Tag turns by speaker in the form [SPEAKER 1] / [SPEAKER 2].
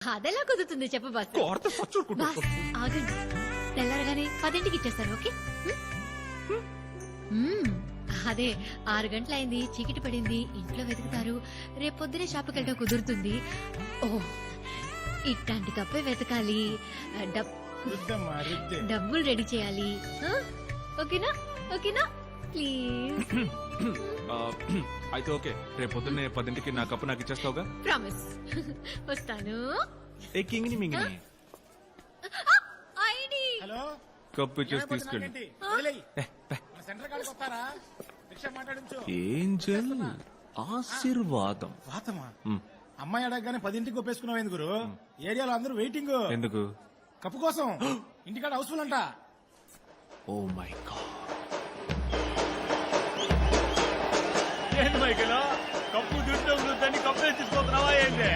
[SPEAKER 1] అదెలా కుదురుతుంది చెప్పు బాస్. బాస్ ఆగండి, తెల్లారగానే 10ంటికి ఇచ్చేస్తాను. ఓకే అదే 6 గంటలైంది, చీకటి పడింది, ఇంట్లో వెతుకుతారు, రేపు పొద్దునే షాప్కి వెళ్ళడం కుదురుతుంది. ఓ ఇట్లాంటి కప్పే వెతకాలి, డబ్బులు రెడీ చేయాలి. ఓకేనా ఓకేనా ప్లీజ్.
[SPEAKER 2] అయితే ఓకే, రేపు పొద్దున్నే 10ంటికి నా కప్పు నాకు ఇచ్చేస్తావుగా?
[SPEAKER 1] ప్రామిస్. వస్తాను.
[SPEAKER 2] ఏ కింగిని మింగిని
[SPEAKER 1] ఐడి
[SPEAKER 3] హలో
[SPEAKER 2] కప్పు ఇచ్చేసి తీసుకెళ్ళి. ఏంజల్ ఆశీర్వాదం.
[SPEAKER 3] వాతమా అమ్మాయి అడగగానే 10ంటికి ఒప్పేసుకున్నావు గురు. ఏరియాలో అందరూ వెయిటింగ్.
[SPEAKER 2] ఎందుకు?
[SPEAKER 3] కప్పు కోసం. ఇంటికాడ హౌస్ఫుల్ అంట.
[SPEAKER 2] Oh my God.
[SPEAKER 4] ఏంటి మైకేలా కప్పు దుడ్డు కప్పే తీసుకోతున్నావా ఏంటి?